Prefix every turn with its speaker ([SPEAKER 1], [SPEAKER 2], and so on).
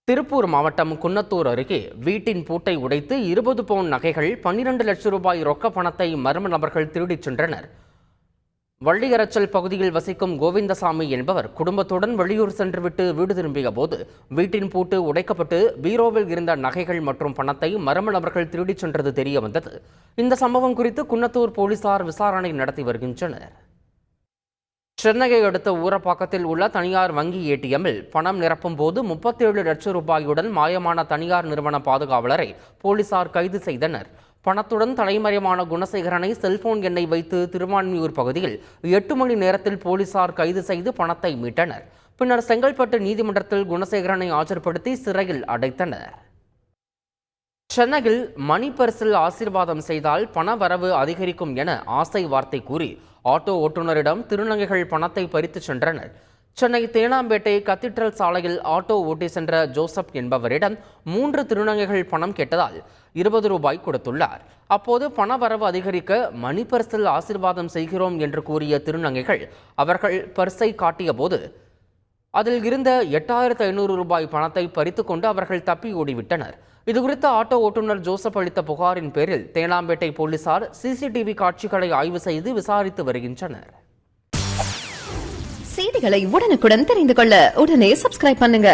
[SPEAKER 1] திருப்பூர் மாவட்டம் குன்னத்தூர் அருகே வீட்டின் பூட்டை உடைத்து 20 பவுன் நகைகள் 12 லட்சம் ரூபாய் ரொக்க பணத்தை மர்ம நபர்கள் திருடிச் சென்றனர். வள்ளியரச்சல் பகுதியில் வசிக்கும் கோவிந்தசாமி என்பவர் குடும்பத்துடன் வெளியூர் சென்றுவிட்டு வீடு திரும்பிய போது வீட்டின் பூட்டு உடைக்கப்பட்டு பீரோவில் இருந்த நகைகள் மற்றும் பணத்தை மர்ம நபர்கள் திருடிச் சென்றது தெரிய வந்தது. இந்த சம்பவம் குறித்து குன்னத்தூர் போலீசார் விசாரணை நடத்தி வருகின்றனர். சென்னையை அடுத்த ஊரப்பாக்கத்தில் உள்ள தனியார் வங்கி ஏடிஎம்மில் பணம் நிரப்பும் போது 37 லட்சம் ரூபாயுடன் மாயமான தனியார் நிறுவன பாதுகாவலரை போலீசார் கைது செய்தனர். பணத்துடன் தலைமறைவான குணசேகரனை செல்போன் எண்ணை வைத்து திருவான்மியூர் பகுதியில் 8 மணி நேரத்தில் போலீசார் கைது செய்து பணத்தை மீட்டனர். பின்னர் செங்கல்பட்டு நீதிமன்றத்தில் குணசேகரனை ஆஜர்படுத்தி சிறையில் அடைத்தனர். சென்னையில் மணி பரிசில் ஆசீர்வாதம் செய்தால் பண வரவு அதிகரிக்கும் என ஆசை வார்த்தை கூறி ஆட்டோ ஓட்டுநரிடம் திருநங்கைகள் பணத்தை பறித்து சென்றனர். சென்னை தேனாம்பேட்டை கத்தீட்ரல் சாலையில் ஆட்டோ ஓட்டி சென்ற ஜோசப் என்பவரிடம் 3 திருநங்கைகள் பணம் கேட்டதால் 20 ரூபாய் கொடுத்துள்ளார். அப்போது பண வரவு அதிகரிக்க மணி பரிசில் ஆசீர்வாதம் செய்கிறோம் என்று கூறிய திருநங்கைகள் அவர்கள் பர்ஸை காட்டிய போது அதில் இருந்த 8500 ரூபாய் பணத்தை பறித்து கொண்டு அவர்கள் தப்பி ஓடிவிட்டனர். இதுகுறித்து ஆட்டோ ஓட்டுநர் ஜோசப் அளித்த புகாரின் பேரில் தேனாம்பேட்டை போலீசார் சிசிடிவி காட்சிகளை ஆய்வு செய்து விசாரித்து வருகின்றனர்.
[SPEAKER 2] செய்திகளை உடனுக்குடன் தெரிந்து கொள்ள உடனே சப்ஸ்கிரைப் பண்ணுங்க.